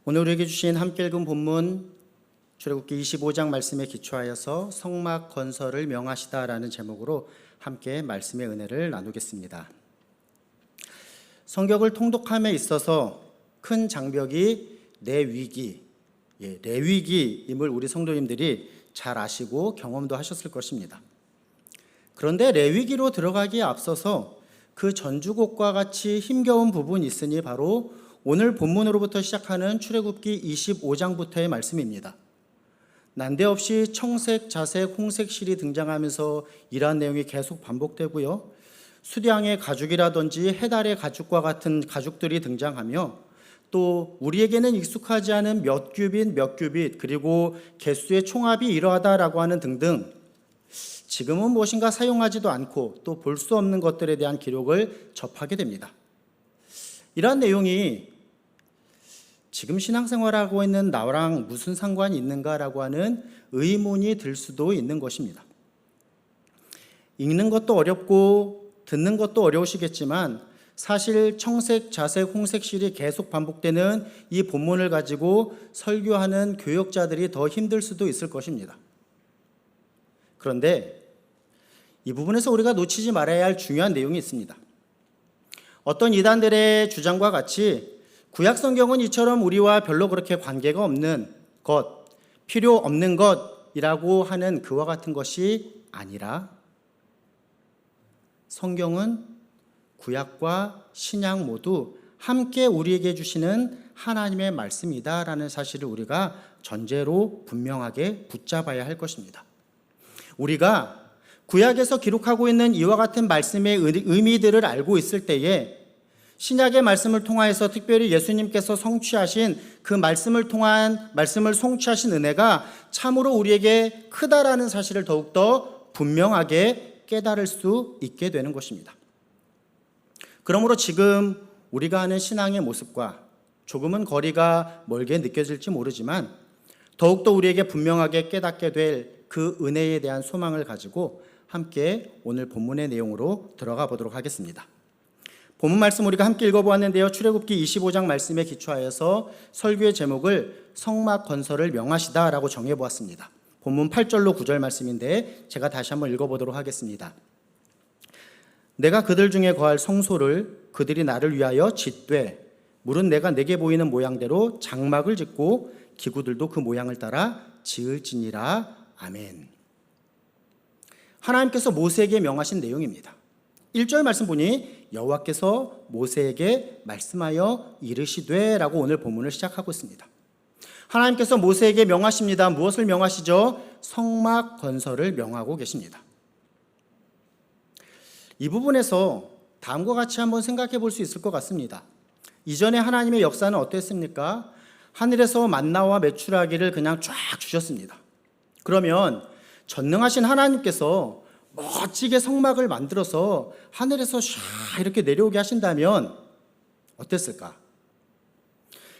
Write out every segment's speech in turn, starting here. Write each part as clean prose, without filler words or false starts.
오늘 우리에게 주신 함께 읽은 본문 출애굽기 25장 말씀에 기초하여서 성막 건설을 명하시다라는 제목으로 함께 말씀의 은혜를 나누겠습니다. 성경을 통독함에 있어서 큰 장벽이 레위기임을 우리 성도님들이 잘 아시고 경험도 하셨을 것입니다. 그런데 레위기로 들어가기에 앞서서 그 전주곡과 같이 힘겨운 부분이 있으니 바로 오늘 본문으로부터 시작하는 출애굽기 25장부터의 말씀입니다. 난데없이 청색, 자색, 홍색 실이 등장하면서 이러한 내용이 계속 반복되고요. 수량의 가죽이라든지 해달의 가죽과 같은 가죽들이 등장하며 또 우리에게는 익숙하지 않은 몇 규빗 그리고 개수의 총합이 이러하다라고 하는 등등 지금은 무엇인가 사용하지도 않고 또 볼 수 없는 것들에 대한 기록을 접하게 됩니다. 이러한 내용이 지금 신앙생활하고 있는 나랑 무슨 상관이 있는가라고 하는 의문이 들 수도 있는 것입니다. 읽는 것도 어렵고 듣는 것도 어려우시겠지만 사실 청색, 자색, 홍색 실이 계속 반복되는 이 본문을 가지고 설교하는 교역자들이 더 힘들 수도 있을 것입니다. 그런데 이 부분에서 우리가 놓치지 말아야 할 중요한 내용이 있습니다. 어떤 이단들의 주장과 같이 구약 성경은 이처럼 우리와 별로 그렇게 관계가 없는 것, 필요 없는 것이라고 하는 그와 같은 것이 아니라 성경은 구약과 신약 모두 함께 우리에게 주시는 하나님의 말씀이다라는 사실을 우리가 전제로 분명하게 붙잡아야 할 것입니다. 우리가 구약에서 기록하고 있는 이와 같은 말씀의 의미들을 알고 있을 때에 신약의 말씀을 통하여서 특별히 예수님께서 성취하신 그 말씀을 성취하신 은혜가 참으로 우리에게 크다라는 사실을 더욱더 분명하게 깨달을 수 있게 되는 것입니다. 그러므로 지금 우리가 하는 신앙의 모습과 조금은 거리가 멀게 느껴질지 모르지만 더욱더 우리에게 분명하게 깨닫게 될 그 은혜에 대한 소망을 가지고 함께 오늘 본문의 내용으로 들어가 보도록 하겠습니다. 본문 말씀 우리가 함께 읽어보았는데요. 출애굽기 25장 말씀에 기초하여서 설교의 제목을 성막 건설을 명하시다라고 정해보았습니다. 본문 8절로 9절 말씀인데 제가 다시 한번 읽어보도록 하겠습니다. 내가 그들 중에 거할 성소를 그들이 나를 위하여 짓되 물은 내가 내게 보이는 모양대로 장막을 짓고 기구들도 그 모양을 따라 지을지니라. 아멘. 하나님께서 모세에게 명하신 내용입니다. 1절 말씀 보니 여호와께서 모세에게 말씀하여 이르시되 라고 오늘 본문을 시작하고 있습니다. 하나님께서 모세에게 명하십니다. 무엇을 명하시죠? 성막 건설을 명하고 계십니다. 이 부분에서 다음과 같이 한번 생각해 볼 수 있을 것 같습니다. 이전에 하나님의 역사는 어땠습니까? 하늘에서 만나와 메추라기를 그냥 쫙 주셨습니다. 그러면 전능하신 하나님께서 멋지게 성막을 만들어서 하늘에서 샤 이렇게 내려오게 하신다면 어땠을까?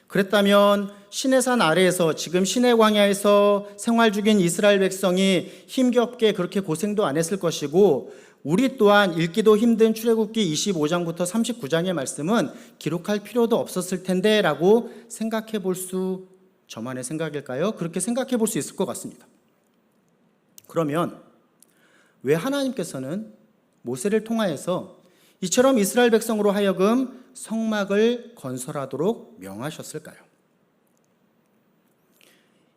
그랬다면 시내산 아래에서 지금 시내 광야에서 생활 중인 이스라엘 백성이 힘겹게 그렇게 고생도 안 했을 것이고 우리 또한 읽기도 힘든 출애굽기 25장부터 39장의 말씀은 기록할 필요도 없었을 텐데 라고 생각해 볼 수 저만의 생각일까요? 그렇게 생각해 볼 수 있을 것 같습니다. 그러면 왜 하나님께서는 모세를 통하여서 이처럼 이스라엘 백성으로 하여금 성막을 건설하도록 명하셨을까요?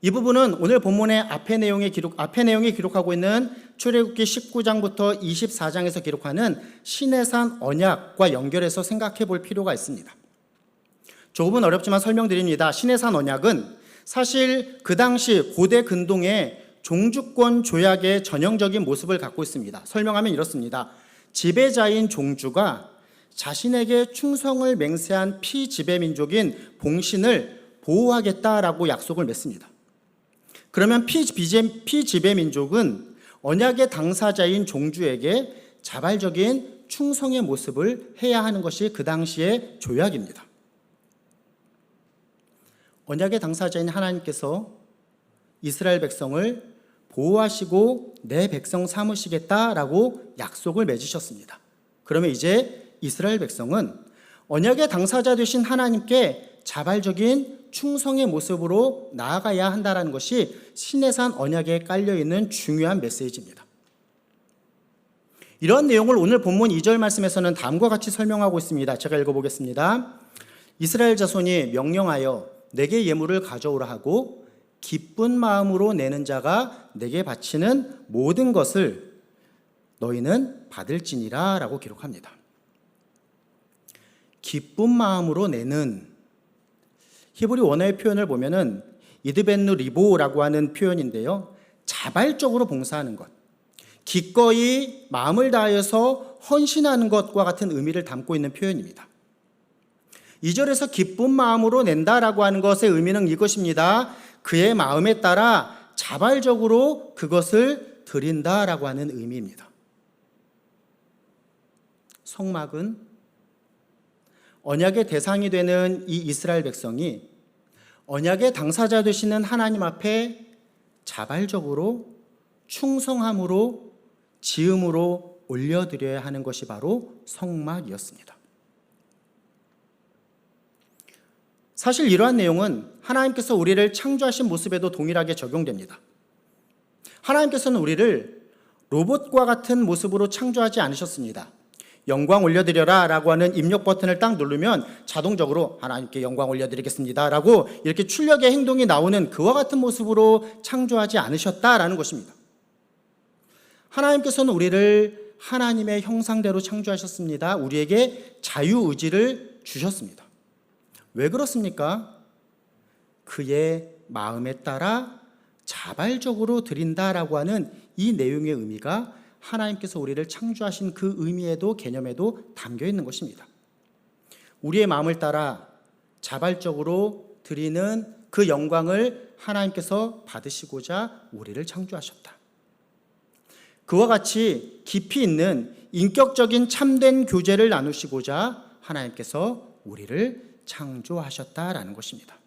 이 부분은 오늘 본문의 앞의 내용이 기록하고 있는 출애굽기 19장부터 24장에서 기록하는 시내산 언약과 연결해서 생각해 볼 필요가 있습니다. 조금은 어렵지만 설명드립니다. 시내산 언약은 사실 그 당시 고대 근동의 종주권 조약의 전형적인 모습을 갖고 있습니다. 설명하면 이렇습니다. 지배자인 종주가 자신에게 충성을 맹세한 피지배 민족인 봉신을 보호하겠다라고 약속을 맺습니다. 그러면 피지배 민족은 언약의 당사자인 종주에게 자발적인 충성의 모습을 해야 하는 것이 그 당시의 조약입니다. 언약의 당사자인 하나님께서 이스라엘 백성을 보호하시고 내 백성 삼으시겠다라고 약속을 맺으셨습니다. 그러면 이제 이스라엘 백성은 언약의 당사자 되신 하나님께 자발적인 충성의 모습으로 나아가야 한다는 것이 시내산 언약에 깔려있는 중요한 메시지입니다. 이런 내용을 오늘 본문 2절 말씀에서는 다음과 같이 설명하고 있습니다. 제가 읽어보겠습니다. 이스라엘 자손이 명령하여 내게 예물을 가져오라 하고 기쁜 마음으로 내는 자가 내게 바치는 모든 것을 너희는 받을지니라 라고 기록합니다. 기쁜 마음으로 내는, 히브리 원어의 표현을 보면은 이드벤누 리보라고 하는 표현인데요, 자발적으로 봉사하는 것, 기꺼이 마음을 다하여서 헌신하는 것과 같은 의미를 담고 있는 표현입니다. 2절에서 기쁜 마음으로 낸다라고 하는 것의 의미는 이것입니다. 그의 마음에 따라 자발적으로 그것을 드린다라고 하는 의미입니다. 성막은 언약의 대상이 되는 이 이스라엘 백성이 언약의 당사자 되시는 하나님 앞에 자발적으로 충성함으로 지음으로 올려드려야 하는 것이 바로 성막이었습니다. 사실 이러한 내용은 하나님께서 우리를 창조하신 모습에도 동일하게 적용됩니다. 하나님께서는 우리를 로봇과 같은 모습으로 창조하지 않으셨습니다. 영광 올려드려라 라고 하는 입력 버튼을 딱 누르면 자동적으로 하나님께 영광 올려드리겠습니다 라고 이렇게 출력의 행동이 나오는 그와 같은 모습으로 창조하지 않으셨다라는 것입니다. 하나님께서는 우리를 하나님의 형상대로 창조하셨습니다. 우리에게 자유의지를 주셨습니다. 왜 그렇습니까? 그의 마음에 따라 자발적으로 드린다라고 하는 이 내용의 의미가 하나님께서 우리를 창조하신 그 의미에도 개념에도 담겨 있는 것입니다. 우리의 마음을 따라 자발적으로 드리는 그 영광을 하나님께서 받으시고자 우리를 창조하셨다. 그와 같이 깊이 있는 인격적인 참된 교제를 나누시고자 하나님께서 우리를 창조하셨다라는 것입니다.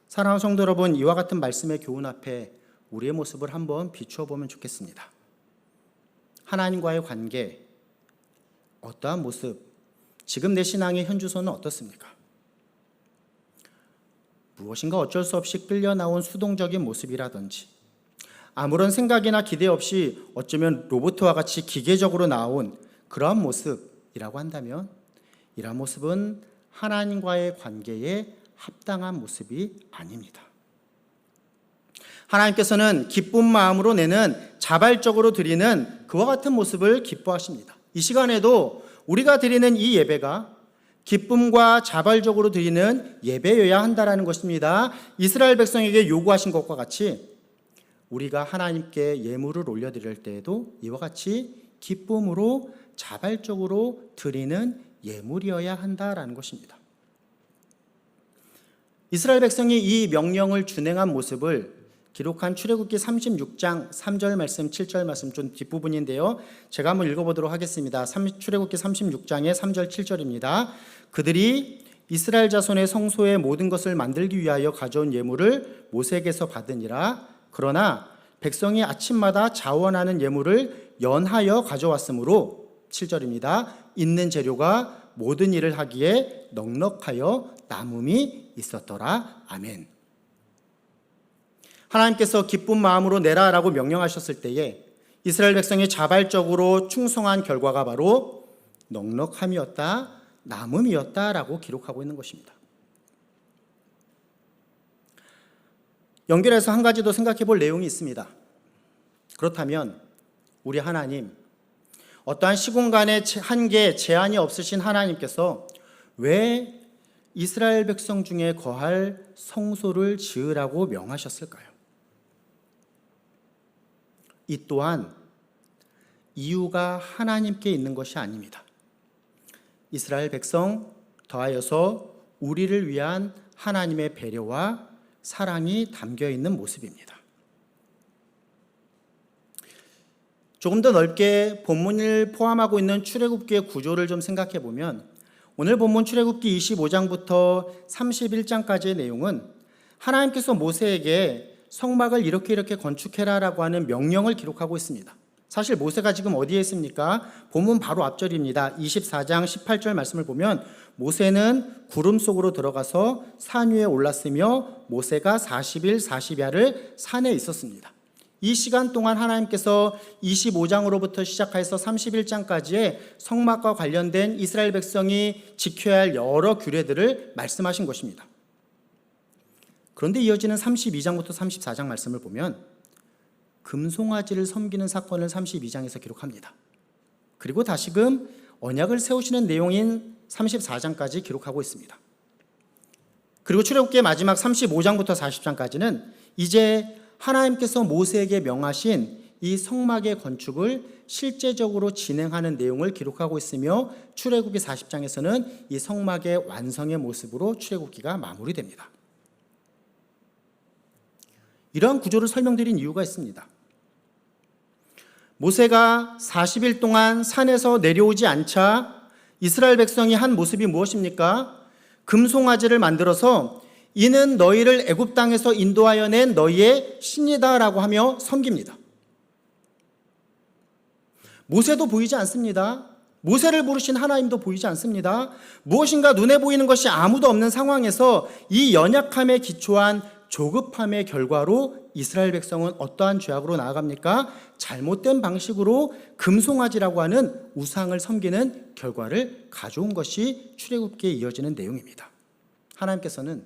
사랑하는 성도 여러분, 이와 같은 말씀의 교훈 앞에 우리의 모습을 한번 비추어 보면 좋겠습니다. 하나님과의 관계, 어떠한 모습, 지금 내 신앙의 현주소는 어떻습니까? 무엇인가 어쩔 수 없이 끌려 나온 수동적인 모습이라든지, 아무런 생각이나 기대 없이 어쩌면 로봇과 같이 기계적으로 나온 그러한 모습이라고 한다면, 이러한 모습은 하나님과의 관계에 합당한 모습이 아닙니다. 하나님께서는 기쁜 마음으로 내는 자발적으로 드리는 그와 같은 모습을 기뻐하십니다. 이 시간에도 우리가 드리는 이 예배가 기쁨과 자발적으로 드리는 예배여야 한다는 것입니다. 이스라엘 백성에게 요구하신 것과 같이 우리가 하나님께 예물을 올려드릴 때에도 이와 같이 기쁨으로 자발적으로 드리는 예물이어야 한다라는 것입니다. 이스라엘 백성이 이 명령을 준행한 모습을 기록한 출애굽기 36장 3절 말씀, 7절 말씀 좀 뒷부분인데요. 제가 한번 읽어보도록 하겠습니다. 출애굽기 36장의 3절, 7절입니다. 그들이 이스라엘 자손의 성소의 모든 것을 만들기 위하여 가져온 예물을 모세에게서 받으니라. 그러나 백성이 아침마다 자원하는 예물을 연하여 가져왔으므로 7절입니다. 있는 재료가 모든 일을 하기에 넉넉하여 남음이 있었더라. 아멘. 하나님께서 기쁜 마음으로 내라라고 명령하셨을 때에 이스라엘 백성이 자발적으로 충성한 결과가 바로 넉넉함이었다, 남음이었다라고 기록하고 있는 것입니다. 연결해서 한 가지 더 생각해 볼 내용이 있습니다. 그렇다면 우리 하나님, 어떠한 시공간의 한계, 제한이 없으신 하나님께서 왜 이스라엘 백성 중에 거할 성소를 지으라고 명하셨을까요? 이 또한 이유가 하나님께 있는 것이 아닙니다. 이스라엘 백성 더하여서 우리를 위한 하나님의 배려와 사랑이 담겨 있는 모습입니다. 조금 더 넓게 본문을 포함하고 있는 출애굽기의 구조를 좀 생각해 보면 오늘 본문 출애굽기 25장부터 31장까지의 내용은 하나님께서 모세에게 성막을 이렇게 건축해라라고 하는 명령을 기록하고 있습니다. 사실 모세가 지금 어디에 있습니까? 본문 바로 앞절입니다. 24장 18절 말씀을 보면 모세는 구름 속으로 들어가서 산 위에 올랐으며 모세가 40일 40야를 산에 있었습니다. 이 시간 동안 하나님께서 25장으로부터 시작해서 31장까지의 성막과 관련된 이스라엘 백성이 지켜야 할 여러 규례들을 말씀하신 것입니다. 그런데 이어지는 32장부터 34장 말씀을 보면 금송아지를 섬기는 사건을 32장에서 기록합니다. 그리고 다시금 언약을 세우시는 내용인 34장까지 기록하고 있습니다. 그리고 출애굽기의 마지막 35장부터 40장까지는 이제 하나님께서 모세에게 명하신 이 성막의 건축을 실제적으로 진행하는 내용을 기록하고 있으며 출애굽기 40장에서는 이 성막의 완성의 모습으로 출애굽기가 마무리됩니다. 이러한 구조를 설명드린 이유가 있습니다. 모세가 40일 동안 산에서 내려오지 않자 이스라엘 백성이 한 모습이 무엇입니까? 금송아지를 만들어서 이는 너희를 애굽 땅에서 인도하여 낸 너희의 신이다라고 하며 섬깁니다. 모세도 보이지 않습니다. 모세를 부르신 하나님도 보이지 않습니다. 무엇인가 눈에 보이는 것이 아무도 없는 상황에서 이 연약함에 기초한 조급함의 결과로 이스라엘 백성은 어떠한 죄악으로 나아갑니까? 잘못된 방식으로 금송아지라고 하는 우상을 섬기는 결과를 가져온 것이 출애굽기에 이어지는 내용입니다. 하나님께서는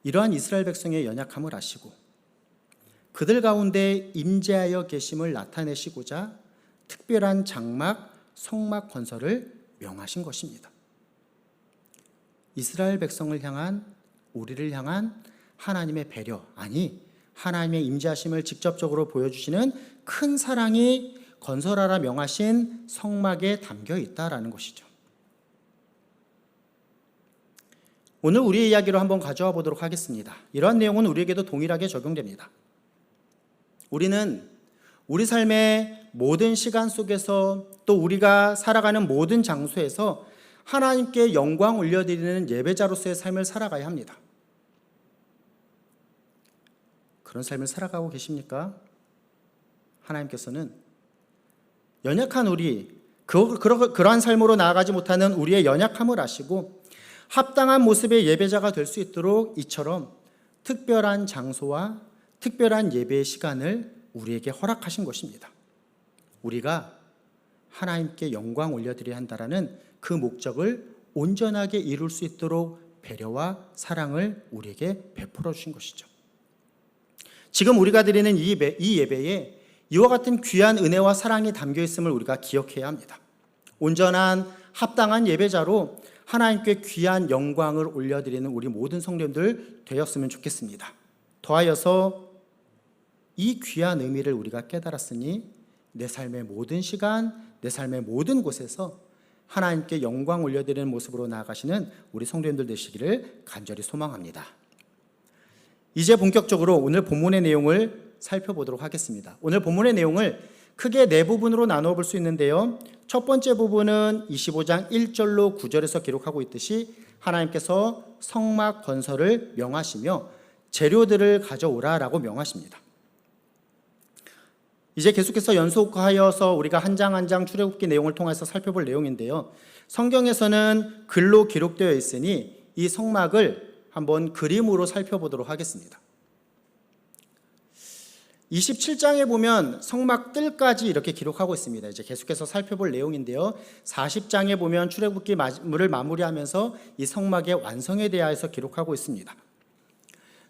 이러한 이스라엘 백성의 연약함을 아시고 그들 가운데 임재하여 계심을 나타내시고자 특별한 장막, 성막 건설을 명하신 것입니다. 이스라엘 백성을 향한, 우리를 향한 하나님의 배려, 아니 하나님의 임재하심을 직접적으로 보여주시는 큰 사랑이 건설하라 명하신 성막에 담겨 있다라는 것이죠. 오늘 우리의 이야기로 한번 가져와 보도록 하겠습니다. 이러한 내용은 우리에게도 동일하게 적용됩니다. 우리는 우리 삶의 모든 시간 속에서 또 우리가 살아가는 모든 장소에서 하나님께 영광 올려드리는 예배자로서의 삶을 살아가야 합니다. 그런 삶을 살아가고 계십니까? 하나님께서는 연약한 우리, 그러한 삶으로 나아가지 못하는 우리의 연약함을 아시고 합당한 모습의 예배자가 될 수 있도록 이처럼 특별한 장소와 특별한 예배의 시간을 우리에게 허락하신 것입니다. 우리가 하나님께 영광 올려드려야 한다라는 그 목적을 온전하게 이룰 수 있도록 배려와 사랑을 우리에게 베풀어 주신 것이죠. 지금 우리가 드리는 이 예배에 이와 같은 귀한 은혜와 사랑이 담겨 있음을 우리가 기억해야 합니다. 온전한 합당한 예배자로 하나님께 귀한 영광을 올려드리는 우리 모든 성도님들 되었으면 좋겠습니다. 더하여서 이 귀한 의미를 우리가 깨달았으니 내 삶의 모든 시간, 내 삶의 모든 곳에서 하나님께 영광 올려드리는 모습으로 나아가시는 우리 성도님들 되시기를 간절히 소망합니다. 이제 본격적으로 오늘 본문의 내용을 살펴보도록 하겠습니다. 오늘 본문의 내용을 크게 네 부분으로 나누어 볼 수 있는데요. 첫 번째 부분은 25장 1절로 9절에서 기록하고 있듯이 하나님께서 성막 건설을 명하시며 재료들을 가져오라라고 명하십니다. 이제 계속해서 연속하여서 우리가 한 장 한 장 출애굽기 내용을 통해서 살펴볼 내용인데요. 성경에서는 글로 기록되어 있으니 이 성막을 한번 그림으로 살펴보도록 하겠습니다. 27장에 보면 성막 뜰까지 이렇게 기록하고 있습니다. 이제 계속해서 살펴볼 내용인데요. 40장에 보면 출애굽기를 마무리하면서 이 성막의 완성에 대하여서 기록하고 있습니다.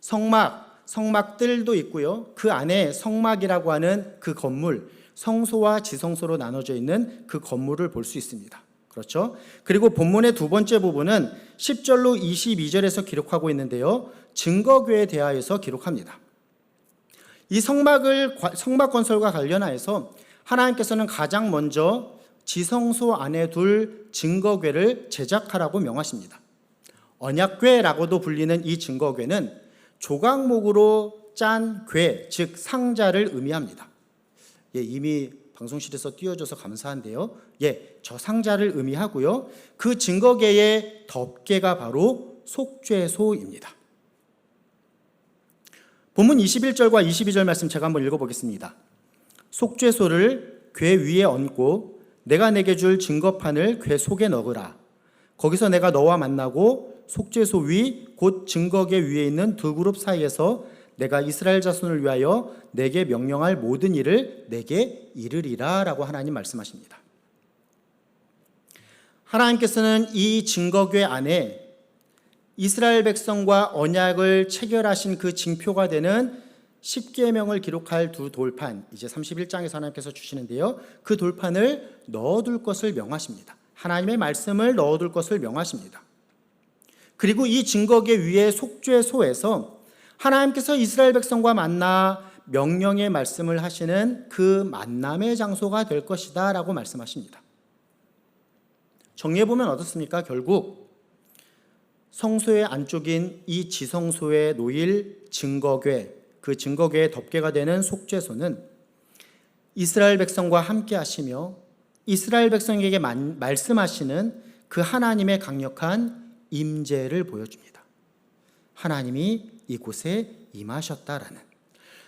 성막 뜰도 있고요. 그 안에 성막이라고 하는 그 건물, 성소와 지성소로 나눠져 있는 그 건물을 볼 수 있습니다. 그렇죠? 그리고 본문의 두 번째 부분은 10절로 22절에서 기록하고 있는데요. 증거궤에 대하여서 기록합니다. 이 성막 건설과 관련하여서 하나님께서는 가장 먼저 지성소 안에 둘 증거궤를 제작하라고 명하십니다. 언약궤라고도 불리는 이 증거궤는 조각목으로 짠 궤, 즉 상자를 의미합니다. 이미 방송실에서 띄워줘서 감사한데요. 저 상자를 의미하고요. 그 증거궤의 덮개가 바로 속죄소입니다. 본문 21절과 22절 말씀 제가 한번 읽어보겠습니다. 속죄소를 궤 위에 얹고 내가 내게 줄 증거판을 궤 속에 넣으라. 거기서 내가 너와 만나고 속죄소 위 곧 증거궤 위에 있는 두 그룹 사이에서 내가 이스라엘 자손을 위하여 내게 명령할 모든 일을 내게 이르리라 라고 하나님 말씀하십니다. 하나님께서는 이 증거궤 안에 이스라엘 백성과 언약을 체결하신 그 징표가 되는 십계명을 기록할 두 돌판, 이제 31장에서 하나님께서 주시는데요, 그 돌판을 넣어둘 것을 명하십니다. 하나님의 말씀을 넣어둘 것을 명하십니다. 그리고 이 증거궤 위에 속죄소에서 하나님께서 이스라엘 백성과 만나 명령의 말씀을 하시는 그 만남의 장소가 될 것이다 라고 말씀하십니다. 정리해보면 어떻습니까? 결국 성소의 안쪽인 이 지성소에 놓일 증거궤, 그 증거궤의 덮개가 되는 속죄소는 이스라엘 백성과 함께 하시며 이스라엘 백성에게 말씀하시는 그 하나님의 강력한 임재를 보여줍니다. 하나님이 이곳에 임하셨다라는,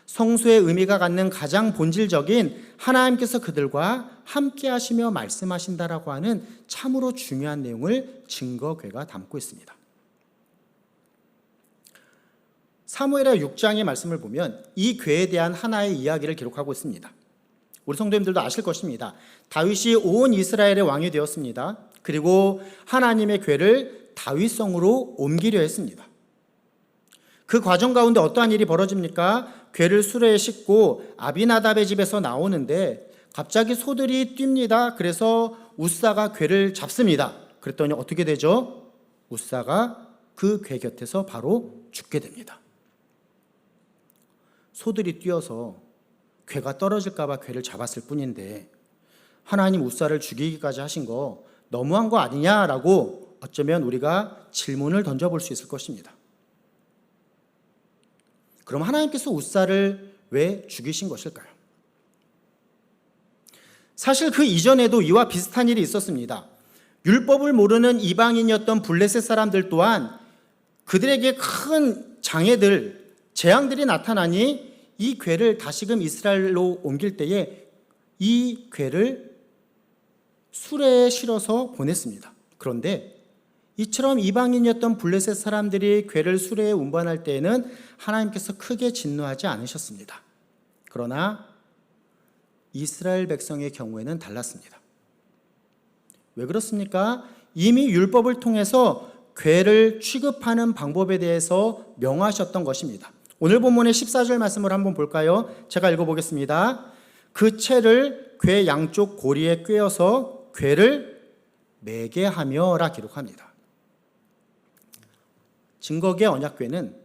성소의 의미가 갖는 가장 본질적인 하나님께서 그들과 함께 하시며 말씀하신다라고 하는 참으로 중요한 내용을 증거궤가 담고 있습니다. 사무엘하 6장의 말씀을 보면 이 궤에 대한 하나의 이야기를 기록하고 있습니다. 우리 성도님들도 아실 것입니다. 다윗이 온 이스라엘의 왕이 되었습니다. 그리고 하나님의 궤를 다윗성으로 옮기려 했습니다. 그 과정 가운데 어떠한 일이 벌어집니까? 궤를 수레에 싣고 아비나답의 집에서 나오는데 갑자기 소들이 뜁니다. 그래서 우사가 궤를 잡습니다. 그랬더니 어떻게 되죠? 우사가 그 궤 곁에서 바로 죽게 됩니다. 소들이 뛰어서 궤가 떨어질까 봐 궤를 잡았을 뿐인데 하나님 우사를 죽이기까지 하신 거 너무한 거 아니냐라고 어쩌면 우리가 질문을 던져볼 수 있을 것입니다. 그럼 하나님께서 우사를 왜 죽이신 것일까요? 사실 그 이전에도 이와 비슷한 일이 있었습니다. 율법을 모르는 이방인이었던 블레셋 사람들 또한 그들에게 큰 장애들, 재앙들이 나타나니 이 궤를 다시금 이스라엘로 옮길 때에 이 궤를 수레에 실어서 보냈습니다. 그런데 이처럼 이방인이었던 블레셋 사람들이 궤를 수레에 운반할 때에는 하나님께서 크게 진노하지 않으셨습니다. 그러나 이스라엘 백성의 경우에는 달랐습니다. 왜 그렇습니까? 이미 율법을 통해서 궤를 취급하는 방법에 대해서 명하셨던 것입니다. 오늘 본문의 14절 말씀을 한번 볼까요? 제가 읽어보겠습니다. 그 채를 궤 양쪽 고리에 꿰어서 궤를 매게 하며라 기록합니다. 증거궤 언약궤는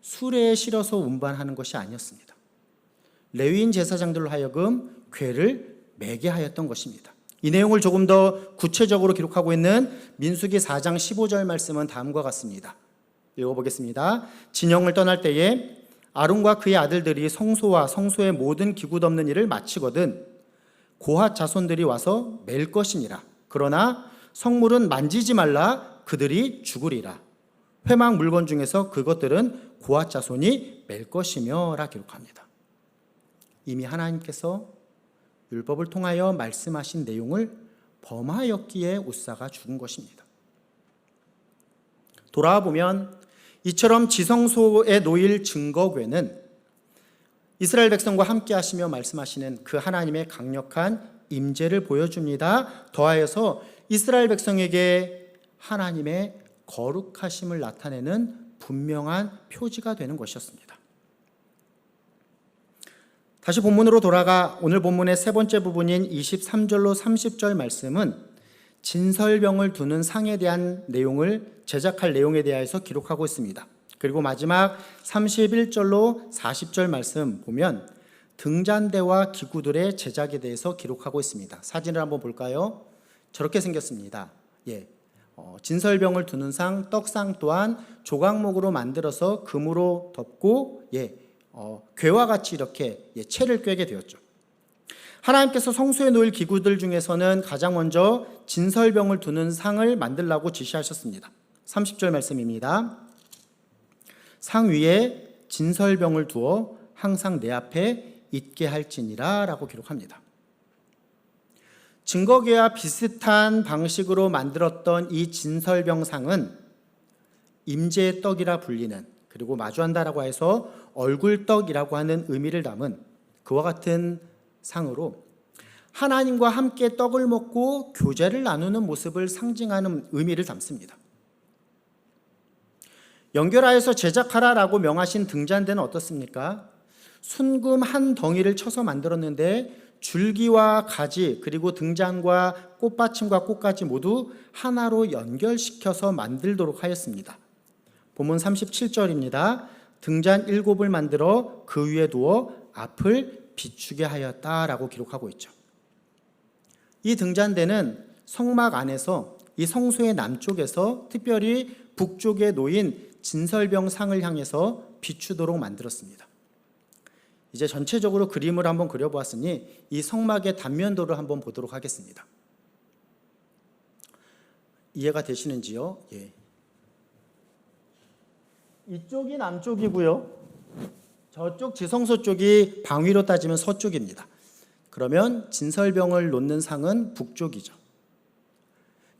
수레에 실어서 운반하는 것이 아니었습니다. 레위인 제사장들로 하여금 궤를 매게 하였던 것입니다. 이 내용을 조금 더 구체적으로 기록하고 있는 민수기 4장 15절 말씀은 다음과 같습니다. 읽어보겠습니다. 진영을 떠날 때에 아론과 그의 아들들이 성소와 성소의 모든 기구 덮는 일을 마치거든 고핫 자손들이 와서 맬 것이니라. 그러나 성물은 만지지 말라. 그들이 죽으리라. 회막 물건 중에서 그것들은 고핫 자손이 맬 것이며 라 기록합니다. 이미 하나님께서 율법을 통하여 말씀하신 내용을 범하였기에 우사가 죽은 것입니다. 돌아와 보면 이처럼 지성소에 놓일 증거궤는 이스라엘 백성과 함께 하시며 말씀하시는 그 하나님의 강력한 임재를 보여줍니다. 더하여서 이스라엘 백성에게 하나님의 거룩하심을 나타내는 분명한 표지가 되는 것이었습니다. 다시 본문으로 돌아가 오늘 본문의 세 번째 부분인 23절로 30절 말씀은 진설병을 두는 상에 대한 내용을 제작할 내용에 대해서 기록하고 있습니다. 그리고 마지막 31절로 40절 말씀 보면 등잔대와 기구들의 제작에 대해서 기록하고 있습니다. 사진을 한번 볼까요? 저렇게 생겼습니다. 진설병을 두는 상, 떡상 또한 조각목으로 만들어서 금으로 덮고 궤와 같이 이렇게 채를 꿰게 되었죠. 하나님께서 성소에 놓일 기구들 중에서는 가장 먼저 진설병을 두는 상을 만들라고 지시하셨습니다. 30절 말씀입니다. 상 위에 진설병을 두어 항상 내 앞에 있게 할지니라 라고 기록합니다. 증거궤와 비슷한 방식으로 만들었던 이 진설병상은 임재의 떡이라 불리는, 그리고 마주한다라고 해서 얼굴떡이라고 하는 의미를 담은 그와 같은 상으로 하나님과 함께 떡을 먹고 교제를 나누는 모습을 상징하는 의미를 담습니다. 연결하여서 제작하라라고 명하신 등잔대는 어떻습니까? 순금 한 덩이를 쳐서 만들었는데 줄기와 가지, 그리고 등잔과 꽃받침과 꽃가지 모두 하나로 연결시켜서 만들도록 하였습니다. 본문 37절입니다. 등잔 7을 만들어 그 위에 두어 앞을 비추게 하였다라고 기록하고 있죠. 이 등잔대는 성막 안에서 이 성소의 남쪽에서 특별히 북쪽에 놓인 진설병상을 향해서 비추도록 만들었습니다. 이제 전체적으로 그림을 한번 그려보았으니 이 성막의 단면도를 한번 보도록 하겠습니다. 이해가 되시는지요? 예. 이쪽이 남쪽이고요. 저쪽 지성소 쪽이 방위로 따지면 서쪽입니다. 그러면 진설병을 놓는 상은 북쪽이죠.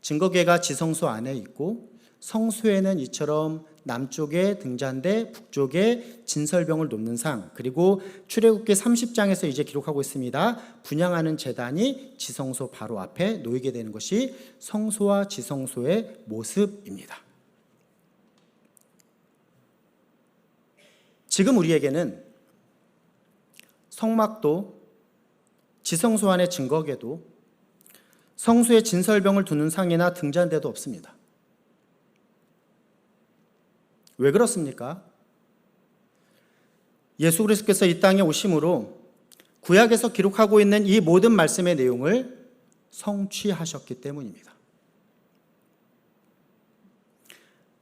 증거궤가 지성소 안에 있고 성소에는 이처럼 남쪽에 등잔대, 북쪽에 진설병을 놓는 상, 그리고 출애굽기 30장에서 이제 기록하고 있습니다. 분향하는 제단이 지성소 바로 앞에 놓이게 되는 것이 성소와 지성소의 모습입니다. 지금 우리에게는 성막도 지성소 안의 증거궤도 성소에 진설병을 두는 상이나 등잔대도 없습니다. 왜 그렇습니까? 예수 그리스도께서 이 땅에 오심으로 구약에서 기록하고 있는 이 모든 말씀의 내용을 성취하셨기 때문입니다.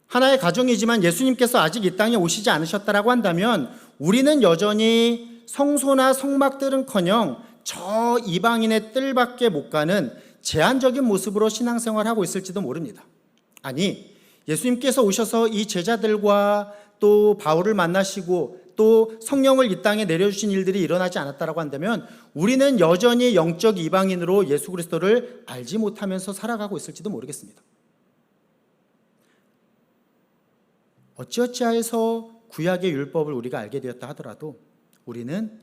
하나의 가정이지만 예수님께서 아직 이 땅에 오시지 않으셨다라고 한다면 우리는 여전히 성소나 성막들은커녕 저 이방인의 뜰밖에 못 가는 제한적인 모습으로 신앙생활하고 있을지도 모릅니다. 아니, 예수님께서 오셔서 이 제자들과 또 바울을 만나시고 또 성령을 이 땅에 내려주신 일들이 일어나지 않았다라고 한다면 우리는 여전히 영적 이방인으로 예수 그리스도를 알지 못하면서 살아가고 있을지도 모르겠습니다. 어찌어찌하여서 구약의 율법을 우리가 알게 되었다 하더라도 우리는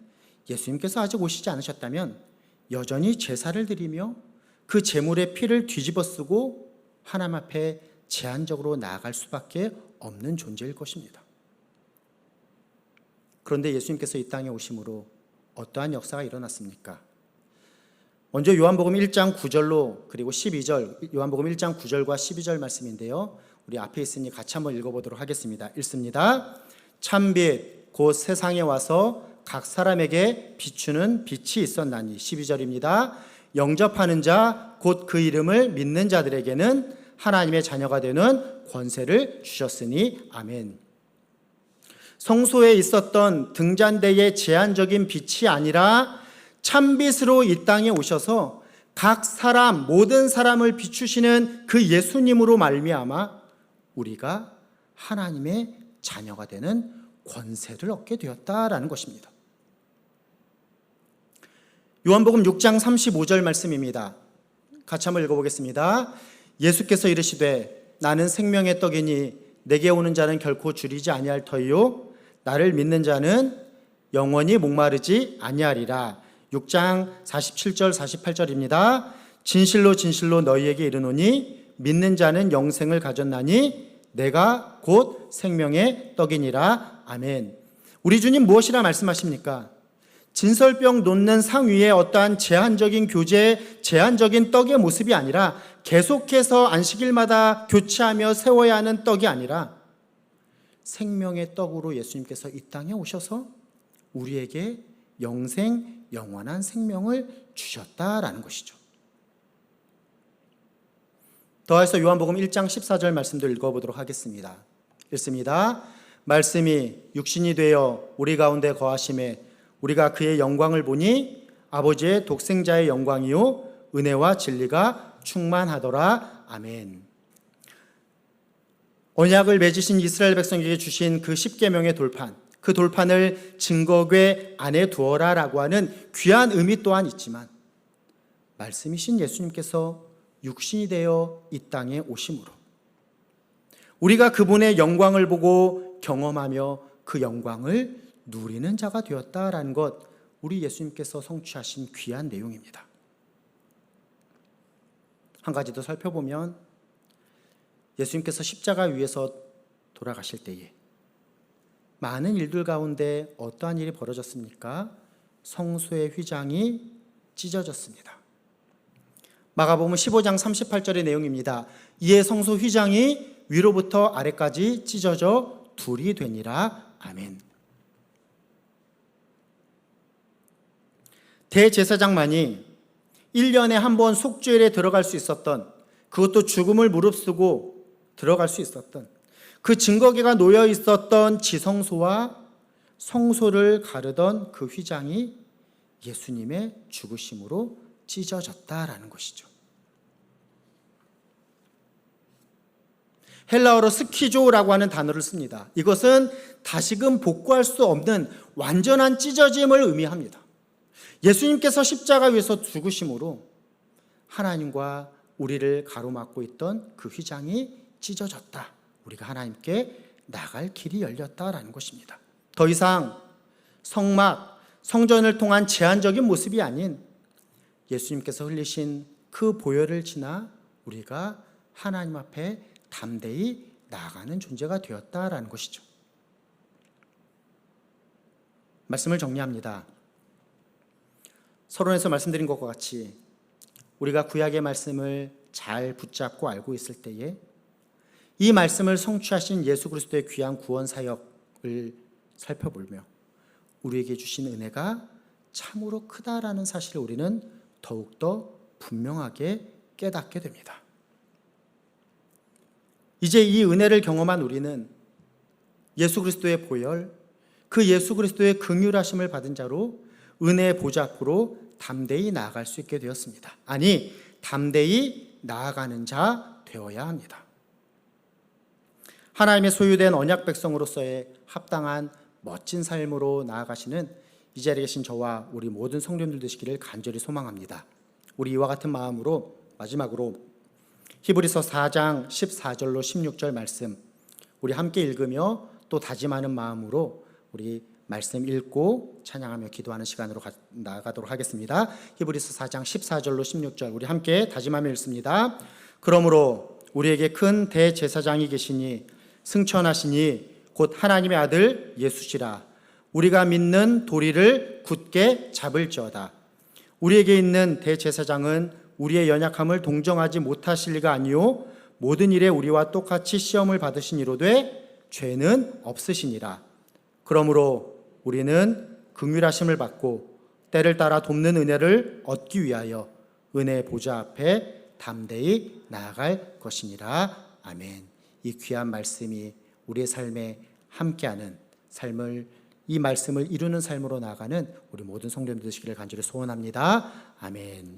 예수님께서 아직 오시지 않으셨다면 여전히 제사를 드리며 그 제물의 피를 뒤집어 쓰고 하나님 앞에 제한적으로 나아갈 수밖에 없는 존재일 것입니다. 그런데 예수님께서 이 땅에 오심으로 어떠한 역사가 일어났습니까? 먼저 요한복음 1장 9절로 그리고 12절, 요한복음 1장 9절과 12절 말씀인데요. 우리 앞에 있으니 같이 한번 읽어보도록 하겠습니다. 읽습니다. 참빛 곧 세상에 와서 각 사람에게 비추는 빛이 있었나니. 12절입니다. 영접하는 자 곧 그 이름을 믿는 자들에게는 하나님의 자녀가 되는 권세를 주셨으니. 아멘. 성소에 있었던 등잔대의 제한적인 빛이 아니라 참빛으로 이 땅에 오셔서 각 사람, 모든 사람을 비추시는 그 예수님으로 말미암아 우리가 하나님의 자녀가 되는 권세를 얻게 되었다라는 것입니다. 요한복음 6장 35절 말씀입니다. 같이 한번 읽어보겠습니다. 예수께서 이르시되 나는 생명의 떡이니 내게 오는 자는 결코 줄이지 아니할 터이요 나를 믿는 자는 영원히 목마르지 아니하리라. 6장 47절 48절입니다. 진실로 진실로 너희에게 이르노니 믿는 자는 영생을 가졌나니 내가 곧 생명의 떡이니라. 아멘. 우리 주님 무엇이라 말씀하십니까? 진설병 놓는 상 위에 어떠한 제한적인 교제, 제한적인 떡의 모습이 아니라 계속해서 안식일마다 교체하며 세워야 하는 떡이 아니라 생명의 떡으로 예수님께서 이 땅에 오셔서 우리에게 영생, 영원한 생명을 주셨다라는 것이죠. 더해서 요한복음 1장 14절 말씀도 읽어보도록 하겠습니다. 읽습니다. 말씀이 육신이 되어 우리 가운데 거하심에 우리가 그의 영광을 보니 아버지의 독생자의 영광이요 은혜와 진리가 충만하더라. 아멘. 언약을 맺으신 이스라엘 백성에게 주신 그 10계명의 돌판, 그 그 돌판을 증거궤 안에 두어라라고 하는 귀한 의미 또한 있지만 말씀이신 예수님께서 육신이 되어 이 땅에 오심으로 우리가 그분의 영광을 보고 경험하며 그 영광을 누리는 자가 되었다라는 것, 우리 예수님께서 성취하신 귀한 내용입니다. 한 가지 더 살펴보면 예수님께서 십자가 위에서 돌아가실 때에 많은 일들 가운데 어떠한 일이 벌어졌습니까? 성소의 휘장이 찢어졌습니다. 마가복음 15장 38절의 내용입니다. 이에 성소 휘장이 위로부터 아래까지 찢어져 둘이 되니라. 아멘. 대제사장만이 1년에 한 번 속죄일에 들어갈 수 있었던, 그것도 죽음을 무릅쓰고 들어갈 수 있었던 그 증거궤가 놓여 있었던 지성소와 성소를 가르던 그 휘장이 예수님의 죽으심으로 찢어졌다라는 것이죠. 헬라어로 스키조라고 하는 단어를 씁니다. 이것은 다시금 복구할 수 없는 완전한 찢어짐을 의미합니다. 예수님께서 십자가 위에서 죽으심으로 하나님과 우리를 가로막고 있던 그 휘장이 찢어졌다. 우리가 하나님께 나갈 길이 열렸다라는 것입니다. 더 이상 성막, 성전을 통한 제한적인 모습이 아닌 예수님께서 흘리신 그 보혈을 지나 우리가 하나님 앞에 담대히 나아가는 존재가 되었다라는 것이죠. 말씀을 정리합니다. 서론에서 말씀드린 것과 같이 우리가 구약의 말씀을 잘 붙잡고 알고 있을 때에 이 말씀을 성취하신 예수 그리스도의 귀한 구원 사역을 살펴보며 우리에게 주신 은혜가 참으로 크다라는 사실을 우리는 더욱더 분명하게 깨닫게 됩니다. 이제 이 은혜를 경험한 우리는 예수 그리스도의 보혈, 그 예수 그리스도의 긍휼하심을 받은 자로 은혜의 보좌 앞으로 담대히 나아갈 수 있게 되었습니다. 아니, 담대히 나아가는 자 되어야 합니다. 하나님의 소유된 언약 백성으로서의 합당한 멋진 삶으로 나아가시는 이 자리에 계신 저와 우리 모든 성도님들 되시기를 간절히 소망합니다. 우리 이와 같은 마음으로 마지막으로 히브리서 4장 14절로 16절 말씀 우리 함께 읽으며 또 다짐하는 마음으로 우리 말씀 읽고 찬양하며 기도하는 시간으로 나아가도록 하겠습니다. 히브리서 4장 14절로 16절 우리 함께 다짐하며 읽습니다. 그러므로 우리에게 큰 대제사장이 계시니 승천하시니 곧 하나님의 아들 예수시라. 우리가 믿는 도리를 굳게 잡을지어다. 우리에게 있는 대제사장은 우리의 연약함을 동정하지 못하실 리가 아니요 모든 일에 우리와 똑같이 시험을 받으시니로되 죄는 없으시니라. 그러므로 우리는 긍휼하심을 받고 때를 따라 돕는 은혜를 얻기 위하여 은혜의 보좌 앞에 담대히 나아갈 것이니라. 아멘. 이 귀한 말씀이 우리의 삶에 함께하는 삶을, 이 말씀을 이루는 삶으로 나아가는 우리 모든 성도님들 되시기를 간절히 소원합니다. 아멘.